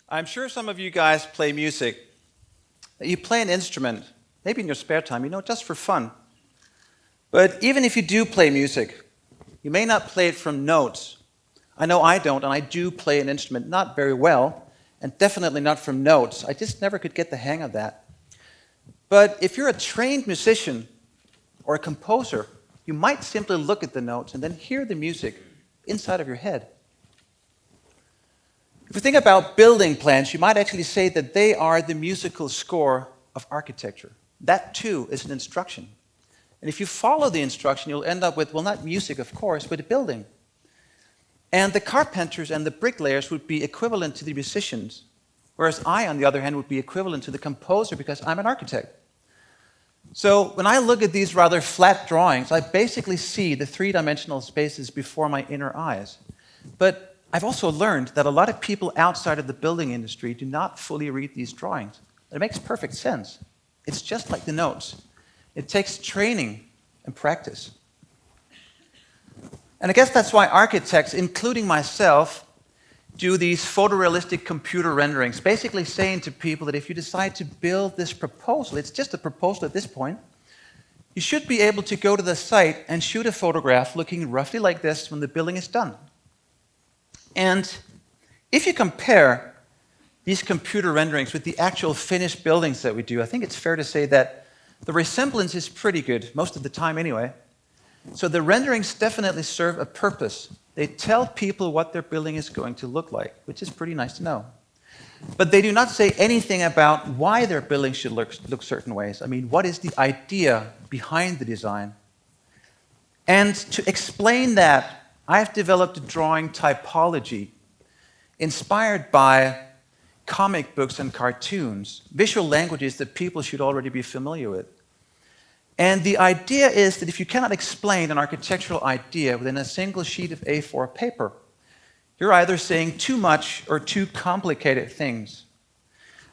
I'm sure some of you guys play music. You play an instrument, maybe in your spare time, just for fun. But even if you do play music, you may not play it from notes. I know I don't, and I do play an instrument, not very well, and definitely not from notes. I just never could get the hang of that. But if you're a trained musician or a composer, you might simply look at the notes and then hear the music inside of your head. If you think about building plans, you might actually say that they are the musical score of architecture. That too is an instruction. And if you follow the instruction, you'll end up with, well, not music, of course, but a building. And the carpenters and the bricklayers would be equivalent to the musicians, whereas I, on the other hand, would be equivalent to the composer because I'm an architect. So when I look at these rather flat drawings, I basically see the three-dimensional spaces before my inner eyes. But I've also learned that a lot of people outside of the building industry do not fully read these drawings. It makes perfect sense. It's just like the notes. It takes training and practice. And I guess that's why architects, including myself, do these photorealistic computer renderings, basically saying to people that if you decide to build this proposal, it's just a proposal at this point, you should be able to go to the site and shoot a photograph looking roughly like this when the building is done. And if you compare these computer renderings with the actual finished buildings that we do, I think it's fair to say that the resemblance is pretty good, most of the time anyway. So the renderings definitely serve a purpose. They tell people what their building is going to look like, which is pretty nice to know. But they do not say anything about why their building should look certain ways. I mean, what is the idea behind the design? And to explain that, I've developed a drawing typology inspired by comic books and cartoons, visual languages that people should already be familiar with. And the idea is that if you cannot explain an architectural idea within a single sheet of A4 paper, you're either saying too much or too complicated things.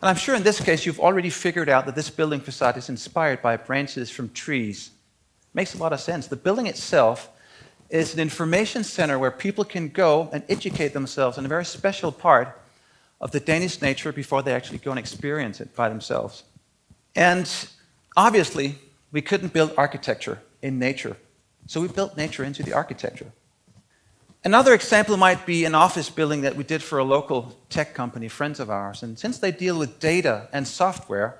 And I'm sure in this case you've already figured out that this building facade is inspired by branches from trees. Makes a lot of sense. The building itself is an information center where people can go and educate themselves on a very special part of the Danish nature before they actually go and experience it by themselves. And obviously, we couldn't build architecture in nature, so we built nature into the architecture. Another example might be an office building that we did for a local tech company, friends of ours. And since they deal with data and software,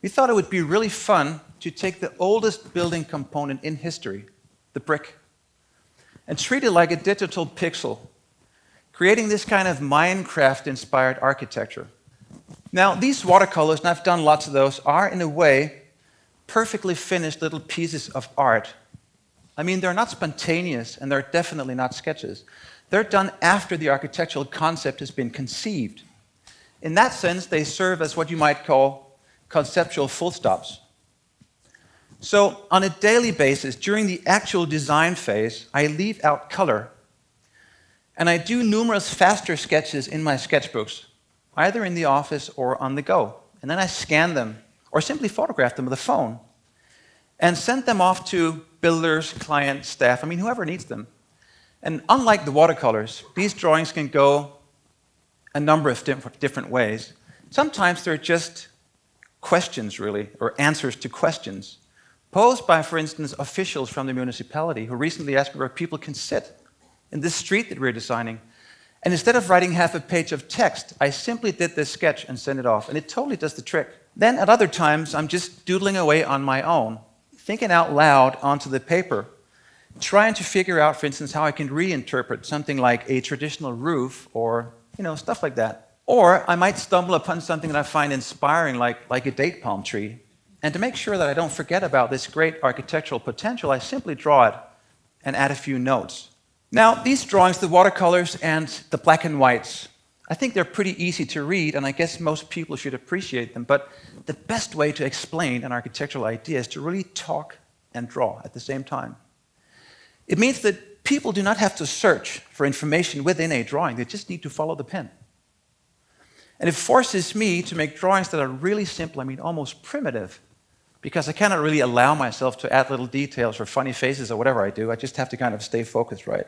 we thought it would be really fun to take the oldest building component in history, the brick, and treat it like a digital pixel, creating this kind of Minecraft-inspired architecture. Now, these watercolors, and I've done lots of those, are in a way perfectly finished little pieces of art. I mean, they're not spontaneous, and they're definitely not sketches. They're done after the architectural concept has been conceived. In that sense, they serve as what you might call conceptual full stops. So on a daily basis, during the actual design phase, I leave out color, and I do numerous faster sketches in my sketchbooks, either in the office or on the go. And then I scan them, or simply photograph them with a phone, and send them off to builders, clients, staff, whoever needs them. And unlike the watercolors, these drawings can go a number of different ways. Sometimes they're just questions, really, or answers to questions, posed by, for instance, officials from the municipality who recently asked me where people can sit in this street that we're designing. And instead of writing half a page of text, I simply did this sketch and sent it off, and it totally does the trick. Then at other times, I'm just doodling away on my own, thinking out loud onto the paper, trying to figure out, for instance, how I can reinterpret something like a traditional roof or, stuff like that. Or I might stumble upon something that I find inspiring, like a date palm tree. And to make sure that I don't forget about this great architectural potential, I simply draw it and add a few notes. Now, these drawings, the watercolors and the black and whites, I think they're pretty easy to read, and I guess most people should appreciate them, but the best way to explain an architectural idea is to really talk and draw at the same time. It means that people do not have to search for information within a drawing, they just need to follow the pen. And it forces me to make drawings that are really simple, almost primitive, because I cannot really allow myself to add little details or funny faces or whatever I do. I just have to kind of stay focused, right?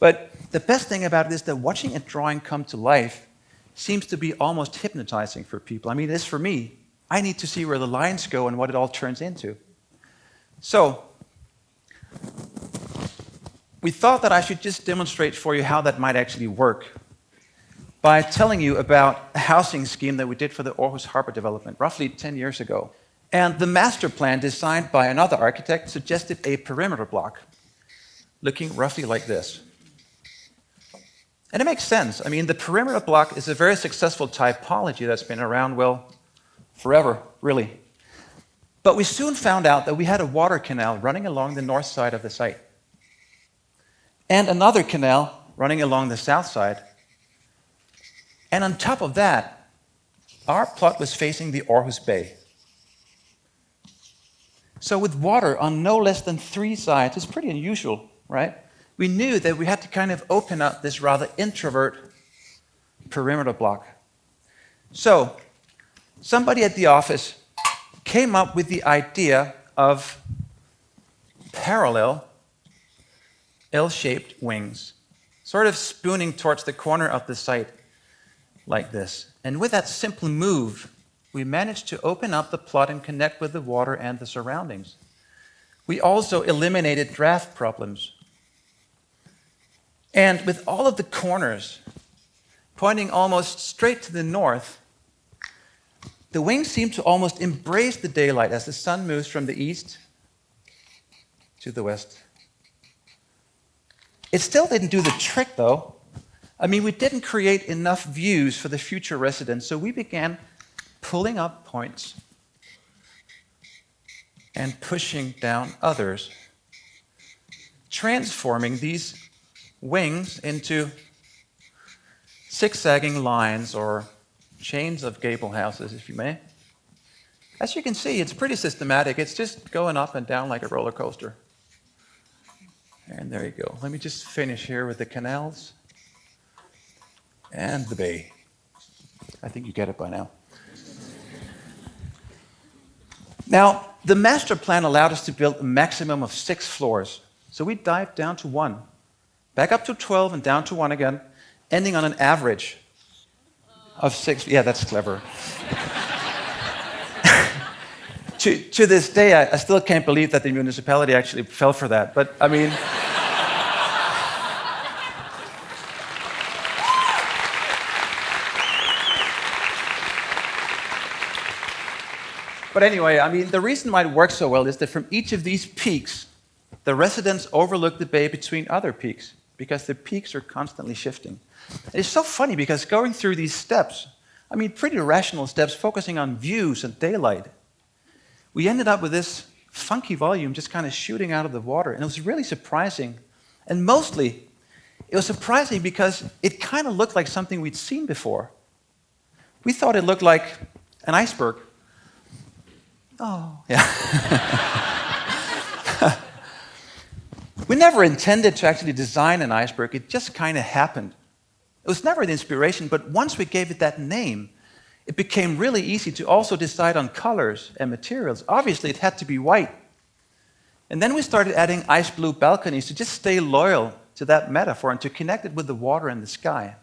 But the best thing about it is that watching a drawing come to life seems to be almost hypnotizing for people. I mean, it is for me. I need to see where the lines go and what it all turns into. So, we thought that I should just demonstrate for you how that might actually work by telling you about a housing scheme that we did for the Aarhus Harbor development roughly 10 years ago. And the master plan designed by another architect suggested a perimeter block looking roughly like this. And it makes sense. I mean, the perimeter block is a very successful typology that's been around, well, forever, really. But we soon found out that we had a water canal running along the north side of the site, and another canal running along the south side. And on top of that, our plot was facing the Aarhus Bay. So with water on no less than 3 sides, it's pretty unusual, right? We knew that we had to kind of open up this rather introvert perimeter block. So somebody at the office came up with the idea of parallel L-shaped wings, sort of spooning towards the corner of the site like this. And with that simple move, we managed to open up the plot and connect with the water and the surroundings. We also eliminated draft problems. And with all of the corners pointing almost straight to the north, the wings seem to almost embrace the daylight as the sun moves from the east to the west. It still didn't do the trick, though. I mean, we didn't create enough views for the future residents, so we began pulling up points and pushing down others, transforming these wings into zigzagging lines or chains of gable houses, if you may. As you can see, it's pretty systematic. It's just going up and down like a roller coaster. And there you go. Let me just finish here with the canals and the bay. I think you get it by now. Now, the master plan allowed us to build a maximum of 6 floors. So we dived down to 1, back up to 12 and down to 1 again, ending on an average of 6. Yeah, that's clever. To this day, I still can't believe that the municipality actually fell for that. But I mean, but anyway, I mean, the reason why it works so well is that from each of these peaks, the residents overlook the bay between other peaks, because the peaks are constantly shifting. And it's so funny because going through these steps, I mean, pretty rational steps focusing on views and daylight, we ended up with this funky volume just kind of shooting out of the water. And it was really surprising. And mostly, it was surprising because it kind of looked like something we'd seen before. We thought it looked like an iceberg. Oh, yeah. We never intended to actually design an iceberg. It just kind of happened. It was never the inspiration, but once we gave it that name, it became really easy to also decide on colors and materials. Obviously, it had to be white. And then we started adding ice blue balconies to just stay loyal to that metaphor and to connect it with the water and the sky.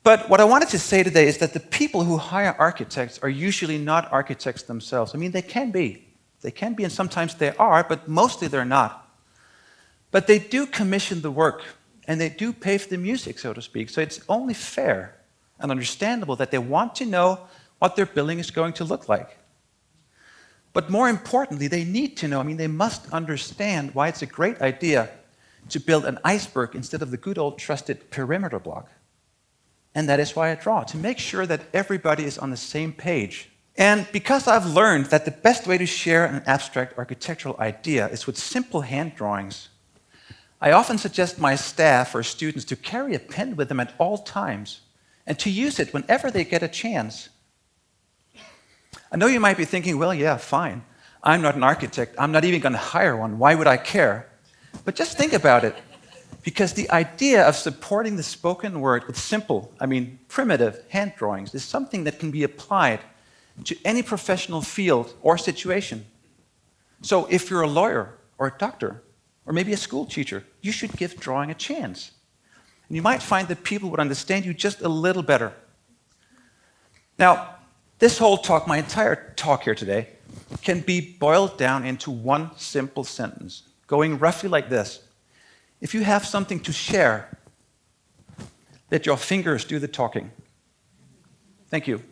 But what I wanted to say today is that the people who hire architects are usually not architects themselves. I mean, they can be. They can be, and sometimes they are, but mostly they're not. But they do commission the work, and they do pay for the music, so to speak. So it's only fair and understandable that they want to know what their building is going to look like. But more importantly, they need to know, I mean, they must understand why it's a great idea to build an iceberg instead of the good old trusted perimeter block. And that is why I draw, to make sure that everybody is on the same page. And because I've learned that the best way to share an abstract architectural idea is with simple hand drawings, I often suggest my staff or students to carry a pen with them at all times and to use it whenever they get a chance. I know you might be thinking, well, yeah, fine. I'm not an architect. I'm not even going to hire one. Why would I care? But just think about it. Because the idea of supporting the spoken word with simple, primitive hand drawings is something that can be applied to any professional field or situation. So if you're a lawyer or a doctor or maybe a school teacher, you should give drawing a chance. And you might find that people would understand you just a little better. Now, this whole talk, my entire talk here today, can be boiled down into one simple sentence, going roughly like this. If you have something to share, let your fingers do the talking. Thank you.